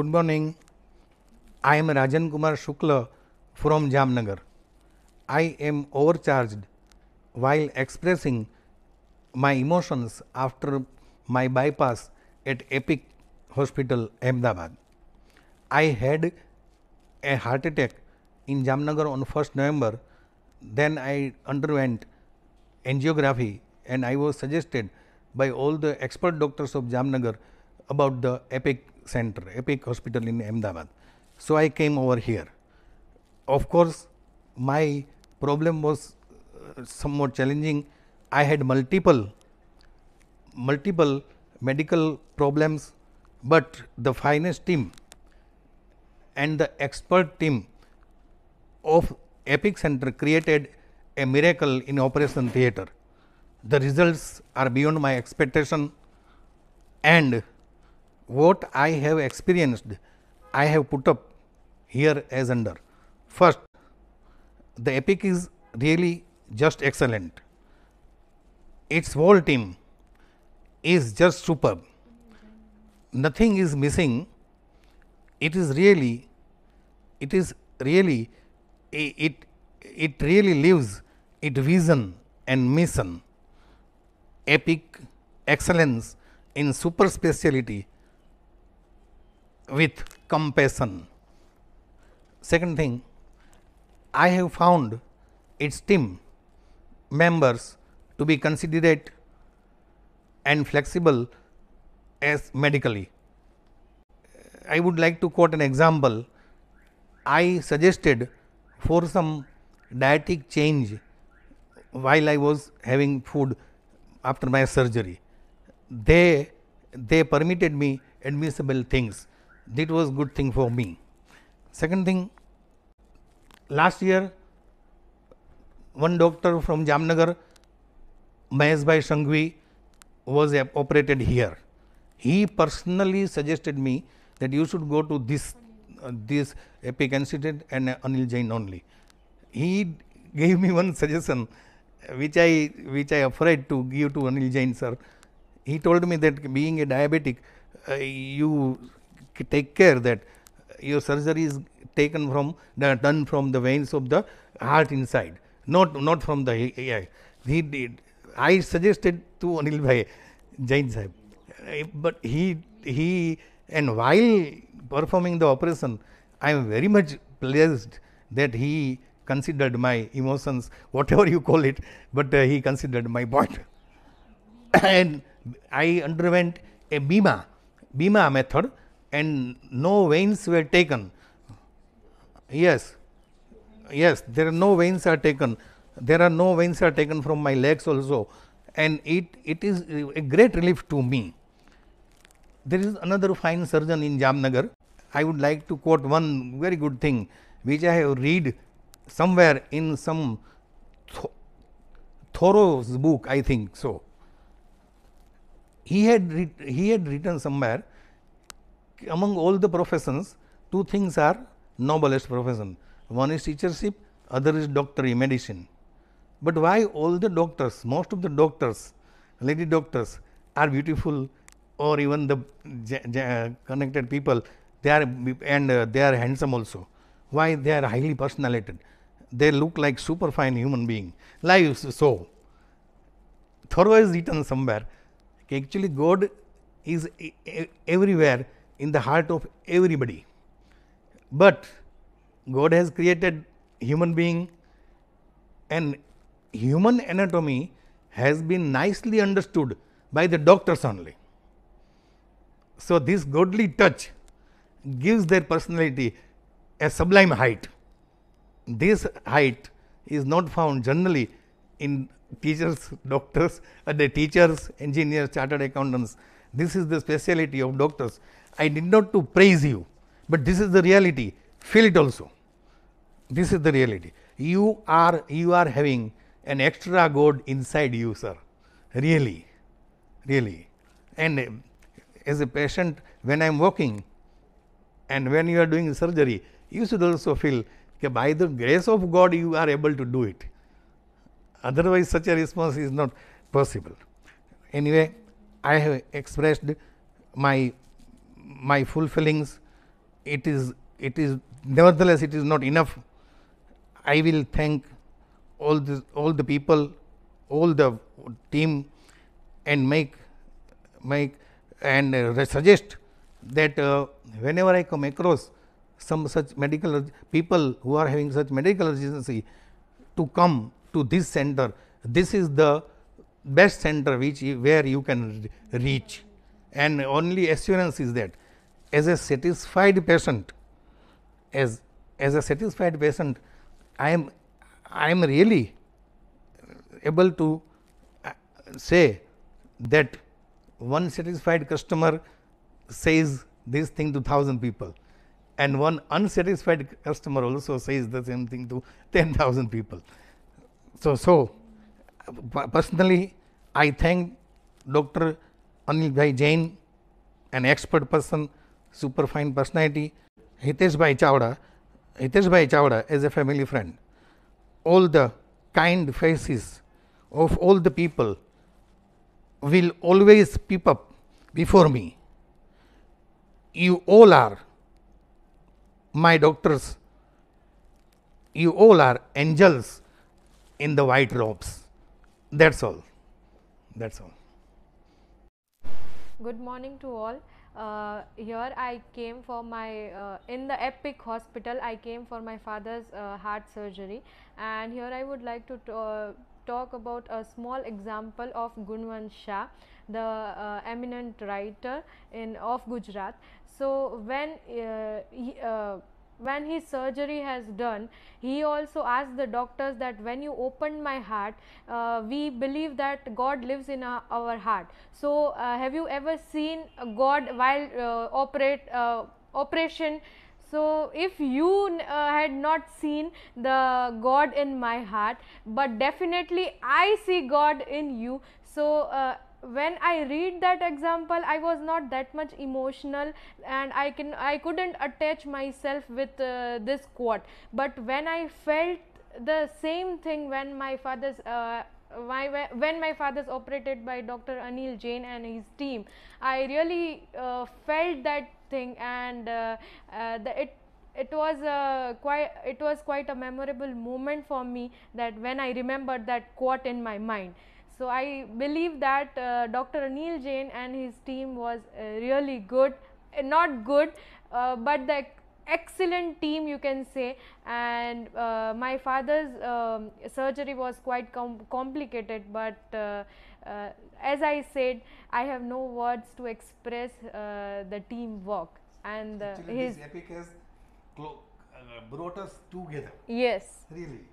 Good morning. I am Rajan Kumar Shukla from Jamnagar. I am overcharged while expressing my emotions after my bypass at Epic Hospital, Ahmedabad. I had a heart attack in Jamnagar on 1st November. Then I underwent angiography and I was suggested by all the expert doctors of Jamnagar about the Epic Center, Epic Hospital in Ahmedabad. So I came over here. Of course, my problem was somewhat challenging. I had multiple medical problems, but the finest team and the expert team of Epic Center created a miracle in operation theatre. The results are beyond my expectation, and what I have experienced, I have put up here as under. First, the Epic is really just excellent. Its whole team is just superb. Nothing is missing. It really lives its vision and mission. Epic excellence in super speciality with compassion. Second thing, I have found its team members to be considerate and flexible as medically. I would like to quote an example. I suggested for some dietetic change while I was having food after my surgery. They permitted me admissible things. That was good thing for me. Second thing, last year one doctor from Jamnagar, Maheshbhai Shanghvi, was operated here. He personally suggested me that you should go to this Epic Institute and Anil Jain only. He gave me one suggestion which I afraid to give to Anil Jain sir. He told me that being a diabetic, you take care that your surgery is done from the veins of the heart inside, not from the eye. He did. I suggested to Anil Bhai Jain Sahib, but he and while performing the operation, I am very much pleased that he considered my emotions, whatever you call it, but he considered my point. And I underwent a Bima method, and no veins were taken. Yes, there are no veins are taken. There are no veins are taken from my legs also, and it is a great relief to me. There is another fine surgeon in Jamnagar. I would like to quote one very good thing which I have read somewhere in some Thoreau's book, I think so. He had written somewhere, among all the professions, two things are noblest profession. One is teachership, other is doctorate, medicine. But why all the doctors, most of the doctors, lady doctors are beautiful, or even the connected people, they are handsome also. Why? They are highly personality. They look like super fine human being. Like so, Thoreau is written somewhere. Actually, God is everywhere in the heart of everybody. But God has created human being, and human anatomy has been nicely understood by the doctors only. So, this godly touch gives their personality a sublime height. This height is not found generally in teachers, doctors, the teachers, engineers, chartered accountants. This is the speciality of doctors. I did not to praise you, but this is the reality. Feel it also. This is the reality. You are having an extra God inside you, sir. Really. And as a patient, when I am walking and when you are doing surgery, you should also feel that by the grace of God you are able to do it. Otherwise, such a response is not possible. Anyway, I have expressed my full feelings it is nevertheless it is not enough. I will thank all the people, all the team, and make and suggest that whenever I come across some such medical people who are having such medical urgency, to come to this center. This is the best center where you can reach, and only assurance is that as a satisfied patient, as a satisfied patient, I am really able to say that one satisfied customer says this thing to 1,000 people, and one unsatisfied customer also says the same thing to 10,000 people. So personally, I thank Dr. Anil Bhai Jain, an expert person, super fine personality, Hitesh Bhai Chawda as a family friend, all the kind faces of all the people will always peep up before me. You all are my doctors, you all are angels in the white robes. That's all. That's all. Good morning to all. Here I came for my in the Epic Hospital. I came for my father's heart surgery, and here I would like to talk about a small example of Gunwant Shah, the eminent writer of Gujarat. So when his surgery has done, he also asked the doctors that when you opened my heart, we believe that God lives in our heart. So have you ever seen God while operation? So if you had not seen the God in my heart, but definitely I see God in you. So when I read that example, I was not that much emotional, and I couldn't attach myself with this quote. But when I felt the same thing when my father's when my father's operated by Dr. Anil Jain and his team, I really felt that thing, and it was quite a memorable moment for me, that when I remembered that quote in my mind. So I believe that Dr. Anil Jain and his team was really good, not good, but the excellent team, you can say. And my father's surgery was quite complicated, but as I said, I have no words to express the teamwork and Actually, his. this epic has brought us together. Yes. Really.